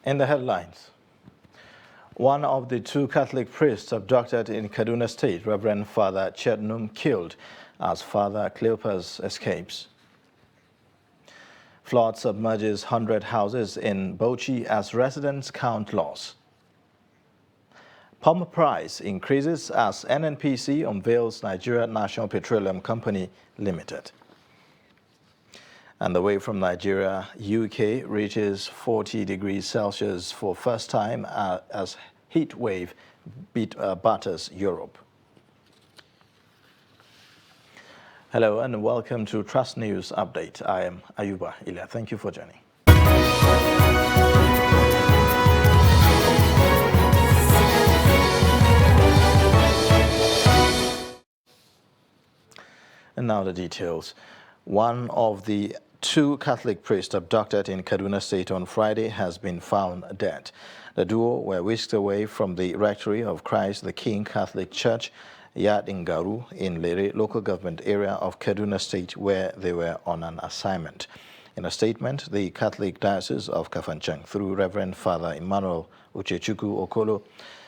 In the headlines, one of the two Catholic priests abducted in Kaduna State, Reverend Father Chetnum, killed as Father Cleopas escapes. Flood submerges 100 houses in Bauchi as residents count loss. Palm price increases as NNPC unveils Nigeria National Petroleum Company Limited. And away from Nigeria, UK reaches 40 degrees Celsius for first time as heat wave batters Europe. Hello and welcome to Trust News Update. I am Ayuba Ilya. Thank you for joining. And now the details. One of the two Catholic priests abducted in Kaduna State on Friday has been found dead. The duo were whisked away from the rectory of Christ the King Catholic Church, Yad Ingaru, in Lere local government area of Kaduna State, where they were on an assignment. In a statement, the Catholic Diocese of Kafanchang, through Reverend Father Emmanuel Uchechukwu Okolo,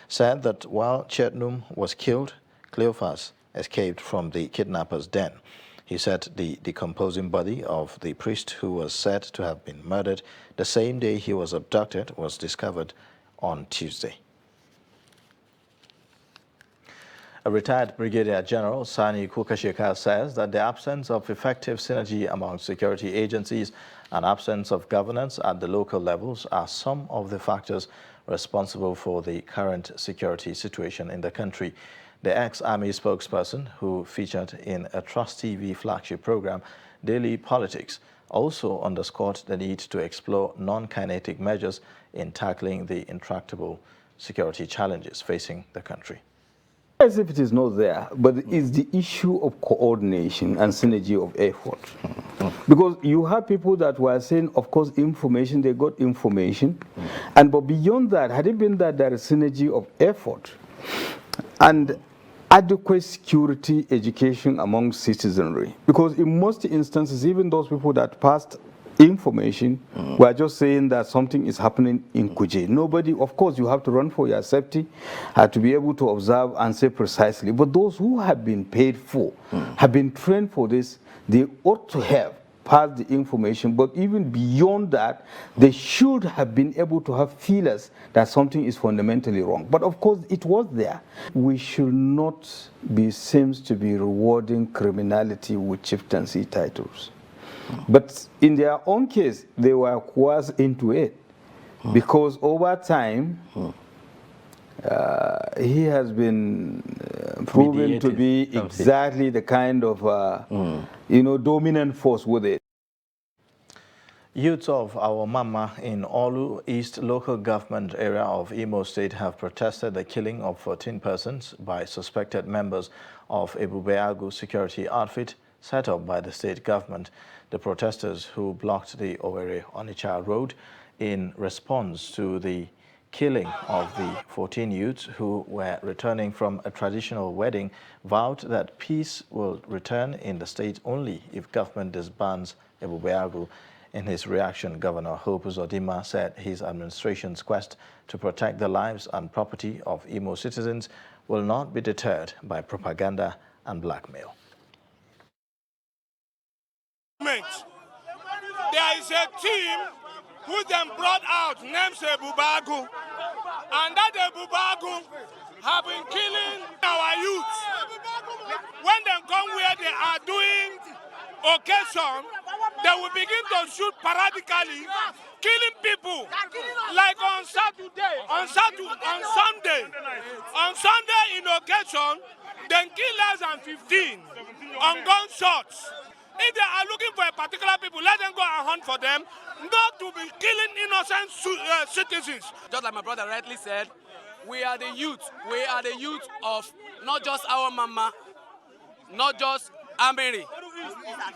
said that while Chetnum was killed, Cleophas escaped from the kidnappers' den. He said the decomposing body of the priest, who was said to have been murdered the same day he was abducted, was discovered on Tuesday. A retired Brigadier General, Sani Kukasheka, says that the absence of effective synergy among security agencies and absence of governance at the local levels are some of the factors responsible for the current security situation in the country. The ex-Army spokesperson, who featured in a Trust TV flagship program, Daily Politics, also underscored the need to explore non-kinetic measures in tackling the intractable security challenges facing the country. As if it is not there, but it's the issue of coordination and synergy of effort. Because you have people that were saying, of course, information, they got information. But beyond that, had it been that there is synergy of effort and adequate security education among citizenry, because in most instances, even those people that passed information were just saying that something is happening in Kuje. Nobody, of course, you have to run for your safety, to be able to observe and say precisely. But those who have been paid for, have been trained for this, they ought to have passed the information. But even beyond that, they should have been able to have feelers that something is fundamentally wrong. But of course, it was there. We should not be seems to be rewarding criminality with chieftaincy titles. But in their own case, they were coerced into it because over time, he has been proven to be exactly the kind of, dominant force with it. Youths of our Mama in Olu East local government area of Imo State have protested the killing of 14 persons by suspected members of Ebubeagu security outfit set up by the state government. The protesters, who blocked the Owerri-Onitsha road in response to the killing of the 14 youths who were returning from a traditional wedding, vowed that peace will return in the state only if government disbands Ebubeagu. In his reaction, Governor Hope Uzodimma said his administration's quest to protect the lives and property of Imo citizens will not be deterred by propaganda and blackmail. There is a team who then brought out named Ebubeagu, and that Ebubeagu have been killing our youth. When they come where they are doing occasion, they will begin to shoot paradically, killing people. Like on Sunday in occasion, then kill less than 15 on gunshots. If they are looking for a particular people, let them go and hunt for them, not to be killing innocent citizens. Just like my brother rightly said, we are the youth. We are the youth of not just our mama, not just Ameri.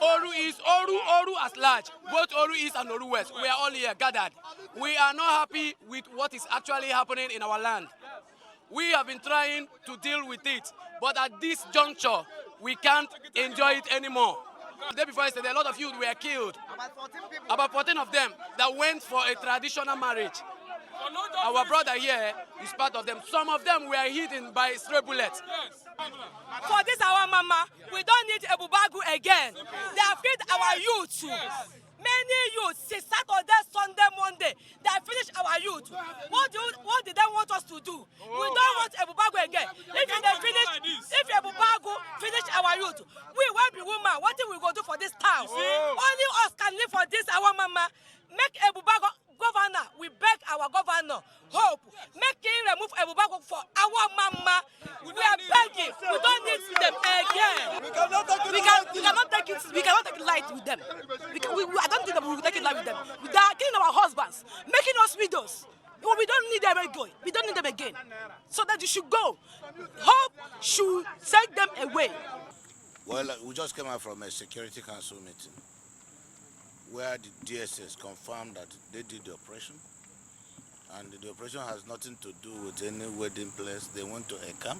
Oru East, Oru as large, both Oru East and Oru West. We are all here gathered. We are not happy with what is actually happening in our land. We have been trying to deal with it, but at this juncture, we can't enjoy it anymore. The day before yesterday, a lot of youth were killed. About 14 of them that went for a traditional marriage. Our brother here is part of them. Some of them were hit by stray bullets. For this our mama, we don't need a bubagu again. They have killed our youth. Many youths, since Saturday, Sunday, Monday, they have finished our youth. What did they want us to do? We don't want a bubagu again. If a bubagu finish our youth, we will be women. What do we go do for this town? Only us can live for this our mama. Make a bubagu governor. We beg our governor, hope. Make him remove a bubagu for our mama. We are begging. We don't need them again. We cannot take it light with them. I don't think that we will take it light with them. They are killing our husbands, making us widows. But we don't need them again. We don't need them again. So that you should go. Hope should send them away. Well, we just came out from a Security Council meeting where the DSS confirmed that they did the operation. And the operation has nothing to do with any wedding place. They went to a camp,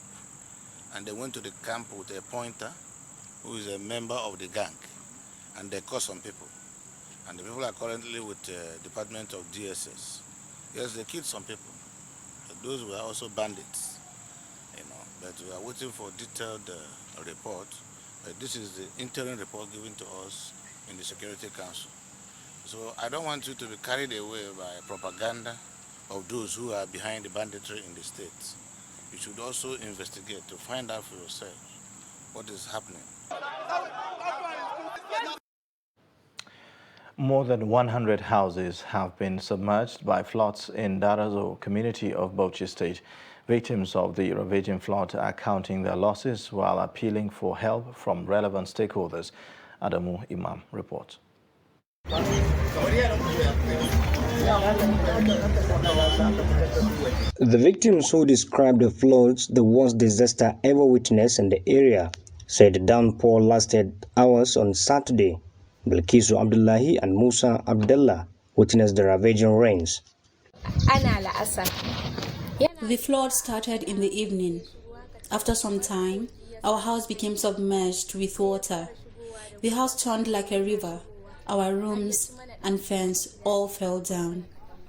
and they went to the camp with a pointer who is a member of the gang, and they caught some people. And the people are currently with the Department of DSS. Yes, they killed some people. But those were also bandits, but we are waiting for detailed report. This is the interim report given to us in the Security Council. So I don't want you to be carried away by propaganda of those who are behind the banditry in the states. You should also investigate to find out for yourself what is happening. More than 100 houses have been submerged by floods in Darazo community of Bauchi State. Victims of the ravaging flood are counting their losses while appealing for help from relevant stakeholders. Adamu Imam reports. The victims who described the floods the worst disaster ever witnessed in the area said the downpour lasted hours on Saturday. Bilkisu Abdullahi and Musa Abdullah witnessed the ravaging rains. The flood started in the evening. After some time, our house became submerged with water. The house turned like a river. Our rooms and fence all fell down.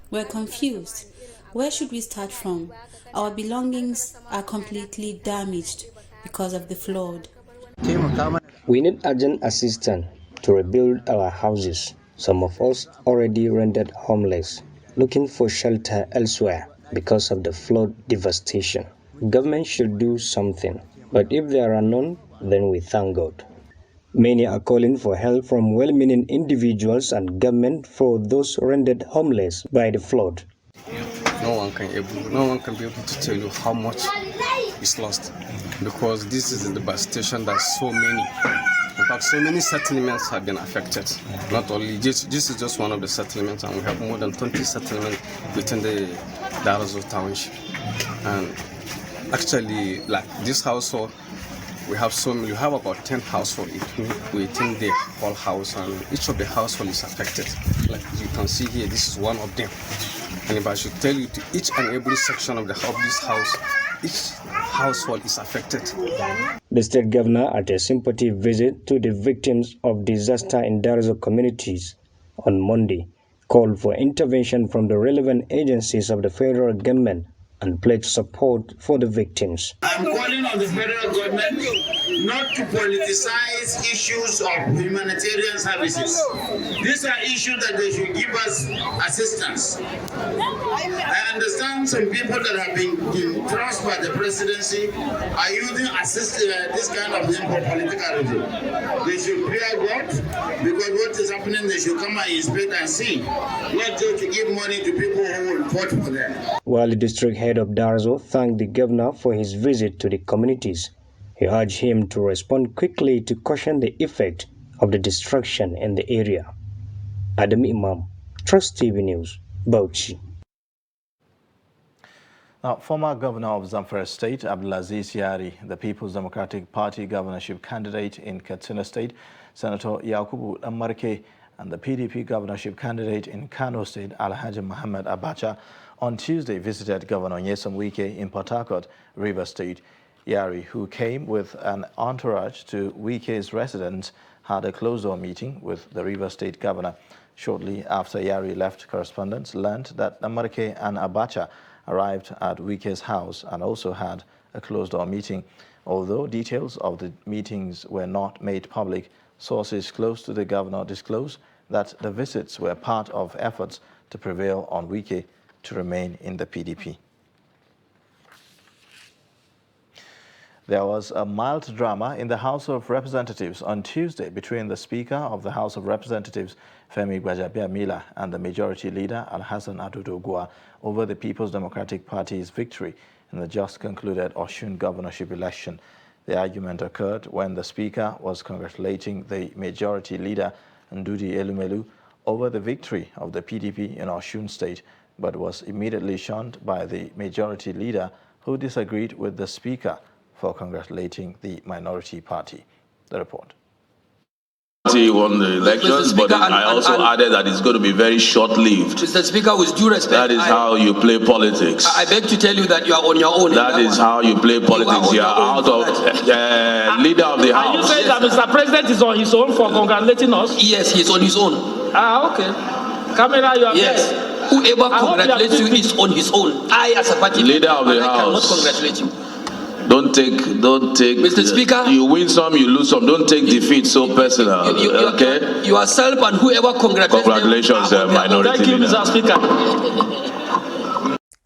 We're confused. Where should we start from? Our belongings are completely damaged because of the flood. We need urgent assistance to rebuild our houses. Some of us already rendered homeless, looking for shelter elsewhere because of the flood devastation. Government should do something, but if there are none, then we thank God. Many are calling for help from well-meaning individuals and government for those rendered homeless by the flood. No one can be able to tell you how much is lost, because this is a devastation that so many. In fact, so many settlements have been affected. Not only this is just one of the settlements, and we have more than 20 settlements within the Darazo township. And actually, like this household, we have about 10 households within the whole house, and each of the household is affected. Like you can see here, this is one of them. And if I should tell you to each and every section of this house, each household is affected. The state governor, at a sympathy visit to the victims of disaster in Darazo communities on Monday, called for intervention from the relevant agencies of the federal government and pledged support for the victims. I'm calling on the federal government not to politicize issues of humanitarian services. These are issues that they should give us assistance. I understand some people that have been trusted by the presidency are using this kind of thing for political reasons. They should fear God, because what is happening, they should come and inspect and see, not just to give money to people who will vote for them. While the district head of Darazo thanked the governor for his visit to the communities, he urged him to respond quickly to caution the effect of the destruction in the area. Adam Imam, Trust TV News, Bauchi. Now, former governor of Zamfara State, Abdulaziz Yari, the People's Democratic Party governorship candidate in Katsina State, Senator Yakubu Amarke, and the PDP governorship candidate in Kano State, Alhaji Muhammad Abacha, on Tuesday visited Governor Nyesom Wike in Port Harcourt, Rivers State. Yari, who came with an entourage to Wike's residence, had a closed-door meeting with the Rivers State governor. Shortly after Yari left, correspondents learned that Namarke and Abacha arrived at Wike's house and also had a closed-door meeting. Although details of the meetings were not made public, sources close to the governor disclosed that the visits were part of efforts to prevail on Wike to remain in the PDP. There was a mild drama in the House of Representatives on Tuesday between the Speaker of the House of Representatives, Femi Gbajabiamila, and the Majority Leader, Alhassan Adudogua, over the People's Democratic Party's victory in the just concluded Osun governorship election. The argument occurred when the Speaker was congratulating the Majority Leader, Ndudi Elumelu, over the victory of the PDP in Osun State, but was immediately shunned by the Majority Leader, who disagreed with the Speaker for congratulating the minority party. The report. He won the elections, but I also added that it's going to be very short-lived. Mr. Speaker, with due respect, that is how you play politics. I beg to tell you that you are on your own. That is how you play politics. You are out of leader of the house. Are you saying that Mr. President is on his own for congratulating us? Yes, he is on his own. Okay. Camera, you are yes. there. Whoever congratulates you is on his own. I, as a party leader of the house, cannot congratulate you. Don't take. Mr. Speaker, you win some, you lose some. Don't take defeat so personal. Okay. Yourself and whoever congratulations, minority. Thank you, Mr. Speaker.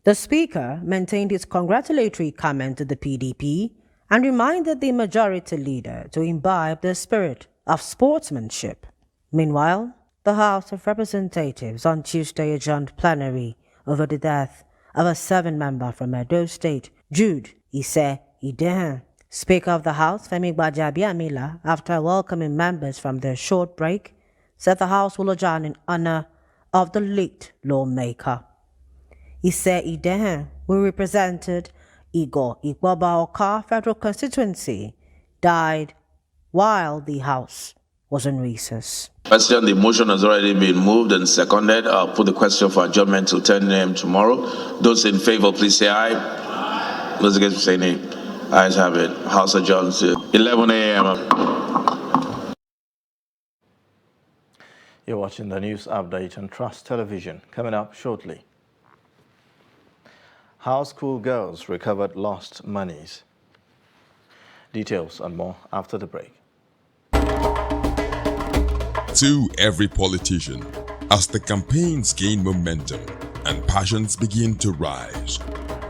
The Speaker maintained his congratulatory comment to the PDP and reminded the Majority Leader to imbibe the spirit of sportsmanship. Meanwhile, the House of Representatives on Tuesday adjourned plenary over the death of a 7-member from Edo State, Jude Ise Idehan. Speaker of the House, Femi Gbajabiamila, after welcoming members from their short break, said the House will adjourn in honor of the late lawmaker. Ise Idehan, who represented Igor Igbaba Oka Federal Constituency, died while the House was in recess. Question, the motion has already been moved and seconded. I'll put the question for adjournment till 10 a.m. tomorrow. Those in favor, please say aye. Those against, say nay. Ayes have it. House adjourned to 11 a.m. You're watching the news update on Trust Television. Coming up shortly. How school girls recovered lost monies. Details and more after the break. To every politician, as the campaigns gain momentum and passions begin to rise,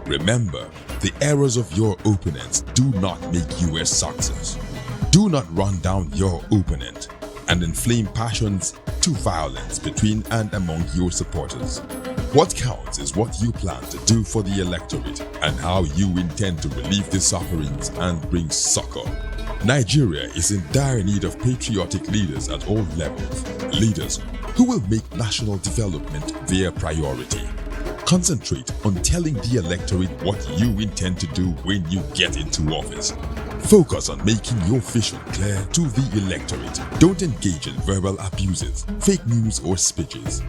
remember, the errors of your opponents do not make you a success. Do not run down your opponent and inflame passions to violence between and among your supporters. What counts is what you plan to do for the electorate and how you intend to relieve the sufferings and bring succor. Nigeria is in dire need of patriotic leaders at all levels. Leaders who will make national development their priority. Concentrate on telling the electorate what you intend to do when you get into office. Focus on making your vision clear to the electorate. Don't engage in verbal abuses, fake news or speeches.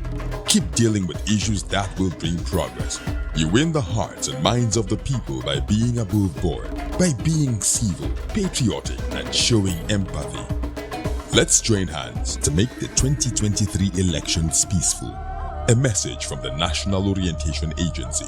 Keep dealing with issues that will bring progress. You win the hearts and minds of the people by being above board, by being civil, patriotic and showing empathy. Let's join hands to make the 2023 elections peaceful. A message from the National Orientation Agency.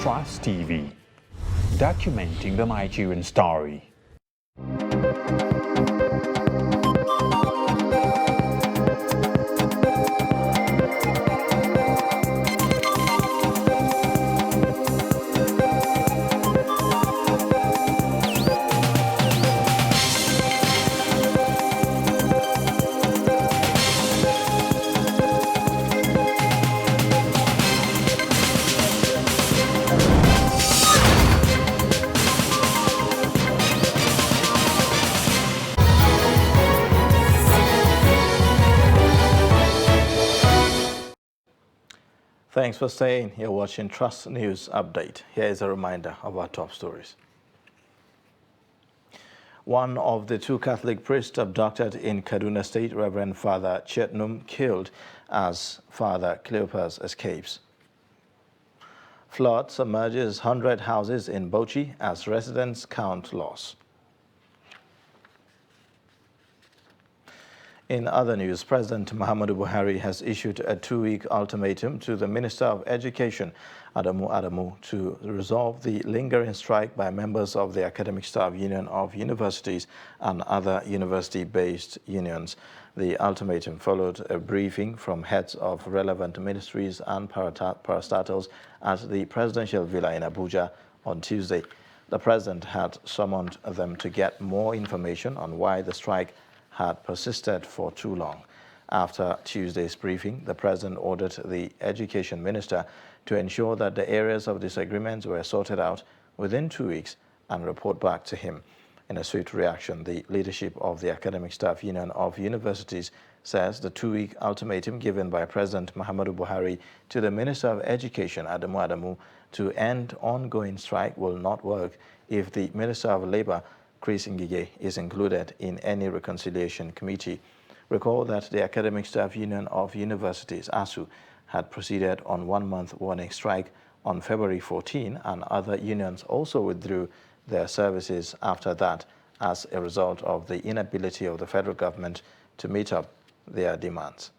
Trust TV, documenting the Nigerian story. Thanks for staying. You're watching Trust News Update. Here is a reminder of our top stories. One of the two Catholic priests abducted in Kaduna State, Reverend Father Chetnum, killed as Father Cleopas escapes. Flood submerges 100 houses in Bauchi as residents count loss. In other news, President Muhammadu Buhari has issued a 2-week ultimatum to the Minister of Education, Adamu, to resolve the lingering strike by members of the Academic Staff Union of Universities and other university-based unions. The ultimatum followed a briefing from heads of relevant ministries and parastatals at the Presidential Villa in Abuja on Tuesday. The President had summoned them to get more information on why the strike had persisted for too long. After Tuesday's briefing, the President ordered the Education Minister to ensure that the areas of disagreements were sorted out within 2 weeks and report back to him. In a swift reaction, the leadership of the Academic Staff Union of Universities says the 2-week ultimatum given by President Muhammadu Buhari to the Minister of Education, Adamu, to end ongoing strike will not work if the Minister of Labour, Chris Ngige, is included in any reconciliation committee. Recall that the Academic Staff Union of Universities, ASU, had proceeded on 1-month warning strike on February 14, and other unions also withdrew their services after that as a result of the inability of the federal government to meet up their demands.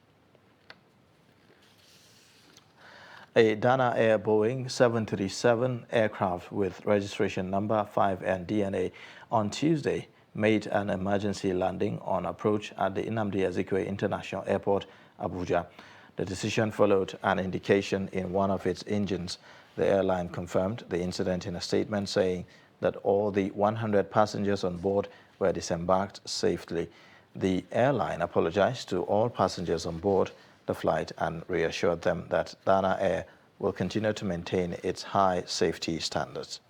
A Dana Air Boeing 737 aircraft with registration number 5NDNA on Tuesday made an emergency landing on approach at the Nnamdi Azikiwe International Airport, Abuja. The decision followed an indication in one of its engines. The airline confirmed the incident in a statement, saying that all the 100 passengers on board were disembarked safely. The airline apologized to all passengers on board the flight and reassured them that Dana Air will continue to maintain its high safety standards.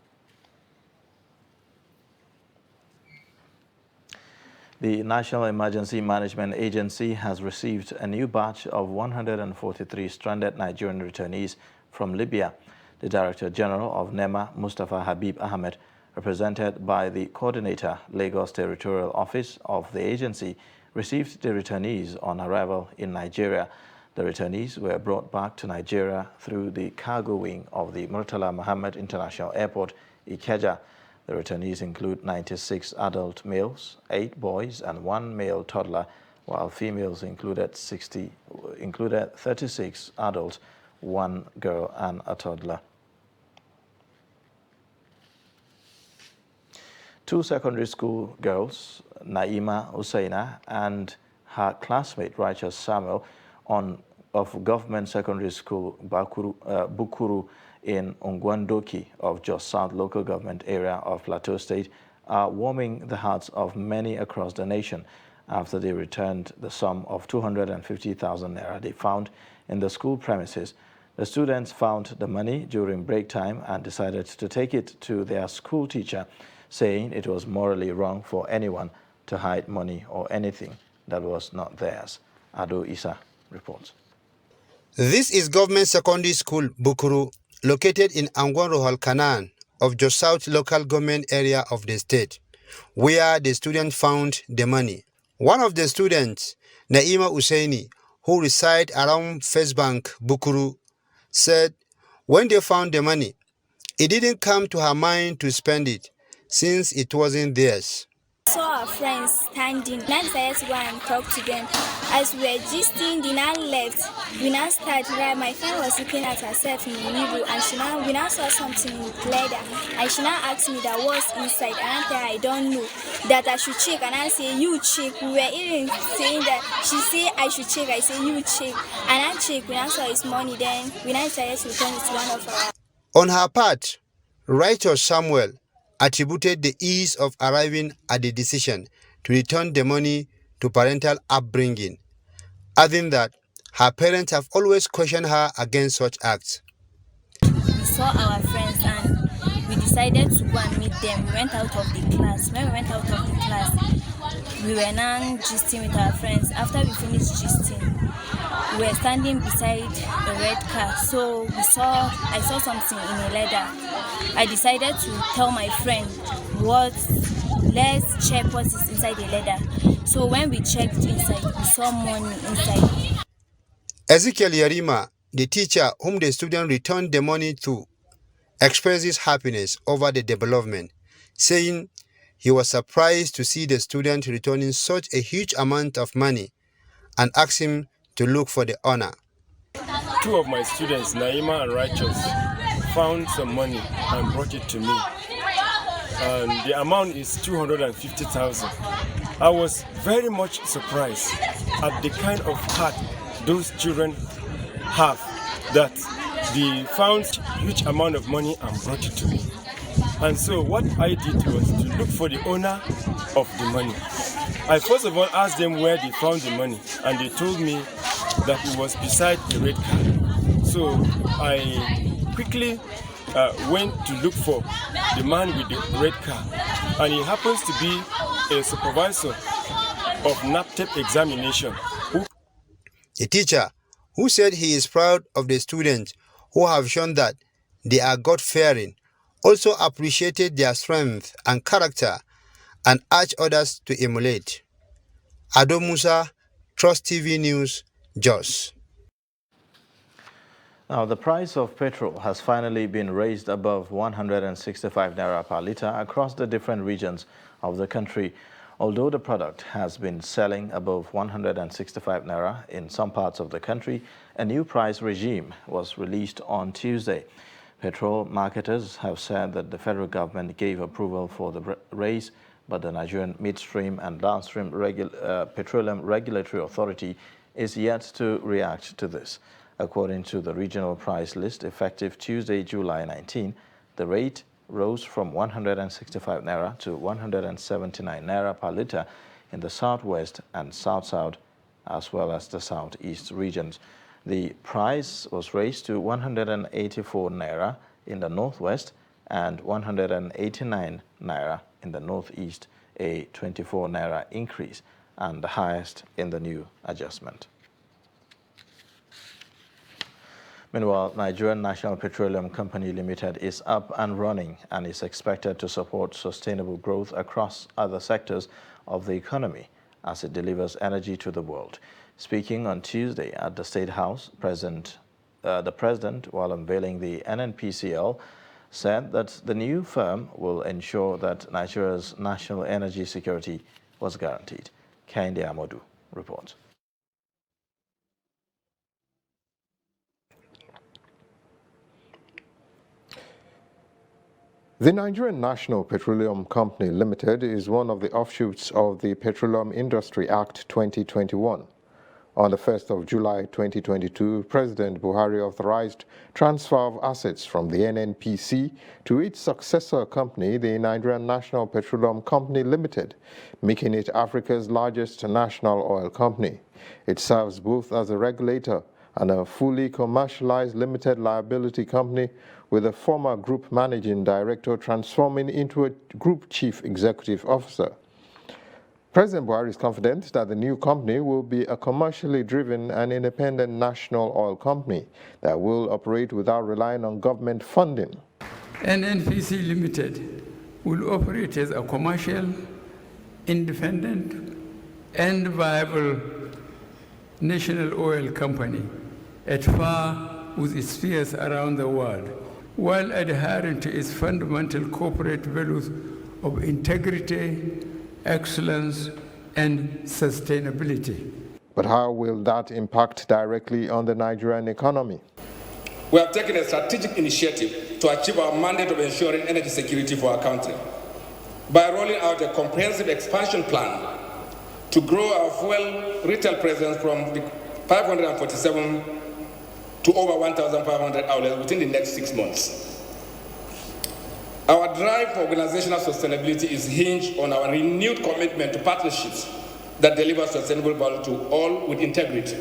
The National Emergency Management Agency has received a new batch of 143 stranded Nigerian returnees from Libya. The Director General of NEMA, Mustafa Habib Ahmed, represented by the Coordinator, Lagos Territorial Office of the agency, received the returnees on arrival in Nigeria. The returnees were brought back to Nigeria through the cargo wing of the Murtala Mohammed International Airport, Ikeja. The returnees include 96 adult males, 8 boys and 1 male toddler, while females included 36 adults, 1 girl and a toddler. 2 secondary school girls, Naima Usaina and her classmate Righteous Samuel, of Government Secondary School Bukuru in Ongwandoki of Jos South Local Government Area of Plateau State, are warming the hearts of many across the nation after they returned the sum of 250,000 naira they found in the school premises. The students found the money during break time and decided to take it to their school teacher, saying it was morally wrong for anyone to hide money or anything that was not theirs. Ado Isa reports. This is Government Secondary School Bukuru, located in Angwan-Rohal Kanan of Jos South Local Government Area of the state, where the students found the money. One of the students, Naima Usaini, who reside around First Bank Bukuru, said when they found the money, it didn't come to her mind to spend it since it wasn't theirs. I saw our friends standing. I decided to go and talk to them. As we were gisting, the now left. We now started, right? My friend was looking at herself in the mirror, and we now saw something with leather. And she now asked me that what's inside. And I said, I don't know. That I should check. And I say, you check. We were even saying that. She said, I should check. I say, you check. And I checked. We now saw his money. Then we now decided to return it to one of our. On her part, writer Samuel attributed the ease of arriving at the decision to return the money to parental upbringing, adding that her parents have always questioned her against such acts. We saw our friends and we decided to go and meet them. We went out of the class. When we went out of the class, we were now gisting with our friends. After we finished gisting, we were standing beside a red car. So I saw something in a leather. I decided to tell my friend, let's check what is inside the leather. So when we checked inside, we saw money inside. Ezekiel Yarima, the teacher whom the student returned the money to, expresses happiness over the development, saying he was surprised to see the student returning such a huge amount of money and asked him to look for the owner. Two of my students, Naima and Righteous, found some money and brought it to me. And the amount is 250,000. I was very much surprised at the kind of heart those children have, that they found a huge amount of money and brought it to me. And so what I did was to look for the owner of the money. I first of all asked them where they found the money, and they told me that it was beside the red car. So I quickly went to look for the man with the red car, and he happens to be a supervisor of NAPTEP examination. The teacher, who said he is proud of the students who have shown that they are God-fearing, also appreciated their strength and character and urged others to emulate. Ado Musa, Trust TV News, Jos. Now, the price of petrol has finally been raised above 165 naira per litre across the different regions of the country. Although the product has been selling above 165 naira in some parts of the country, a new price regime was released on Tuesday. Petrol marketers have said that the federal government gave approval for the raise, but the Nigerian Midstream and Downstream Petroleum Regulatory Authority is yet to react to this. According to the regional price list, effective Tuesday, July 19, the rate rose from 165 naira to 179 naira per litre in the southwest and south-south, as well as the southeast regions. The price was raised to 184 naira in the northwest and 189 naira in the northeast, a 24 naira increase and the highest in the new adjustment. Meanwhile, Nigerian National Petroleum Company Limited is up and running and is expected to support sustainable growth across other sectors of the economy as it delivers energy to the world. Speaking on Tuesday at the State House, the President, while unveiling the NNPCL, said that the new firm will ensure that Nigeria's national energy security was guaranteed. Kehinde Amodu reports. The Nigerian National Petroleum Company Limited is one of the offshoots of the Petroleum Industry Act 2021. On the 1st of July 2022, President Buhari authorized transfer of assets from the NNPC to its successor company, the Nigerian National Petroleum Company Limited, making it Africa's largest national oil company. It serves both as a regulator and a fully commercialized limited liability company, with a former group managing director transforming into a group chief executive officer. President Buhari is confident that the new company will be a commercially driven and independent national oil company that will operate without relying on government funding. NNPC Limited will operate as a commercial, independent, and viable national oil company at par with its peers around the world, while adhering to its fundamental corporate values of integrity, excellence, and sustainability. But how will that impact directly on the Nigerian economy? We have taken a strategic initiative to achieve our mandate of ensuring energy security for our country by rolling out a comprehensive expansion plan to grow our fuel retail presence from 547 to over 1,500 outlets within the next 6 months. Our drive for organizational sustainability is hinged on our renewed commitment to partnerships that deliver sustainable value to all with integrity.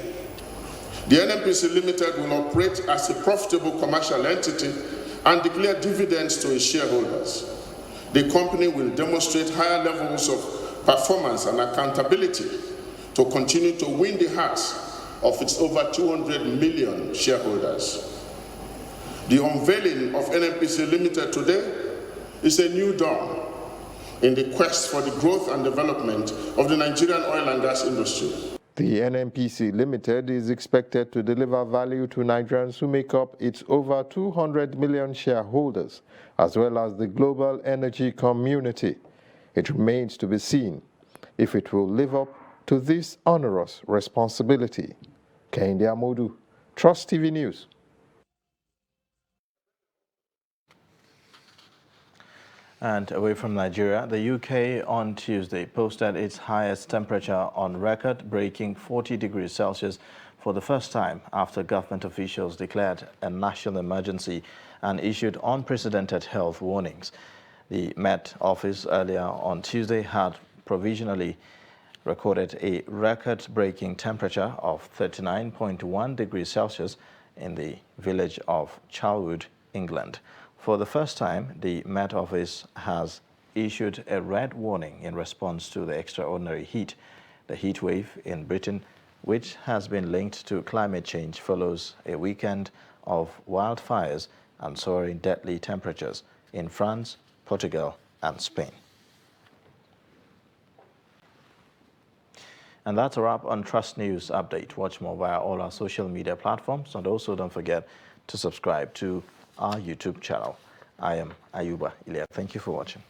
The NNPC Limited will operate as a profitable commercial entity and declare dividends to its shareholders. The company will demonstrate higher levels of performance and accountability to continue to win the hearts of its over 200 million shareholders. The unveiling of NNPC Limited today is a new dawn in the quest for the growth and development of the Nigerian oil and gas industry. The NNPC Limited is expected to deliver value to Nigerians who make up its over 200 million shareholders, as well as the global energy community. It remains to be seen if it will live up to this onerous responsibility. Kehinde Amodu, Trust TV News. And away from Nigeria, the UK on Tuesday posted its highest temperature on record, breaking 40 degrees Celsius for the first time after government officials declared a national emergency and issued unprecedented health warnings. The Met Office earlier on Tuesday had provisionally recorded a record-breaking temperature of 39.1 degrees Celsius in the village of Charlwood, England. For the first time, the Met Office has issued a red warning in response to the extraordinary heat. The heat wave in Britain, which has been linked to climate change, follows a weekend of wildfires and soaring deadly temperatures in France, Portugal, and Spain. And that's a wrap on Trust News Update. Watch more via all our social media platforms, and also don't forget to subscribe to our YouTube channel. I am Ayuba Ilya. Thank you for watching.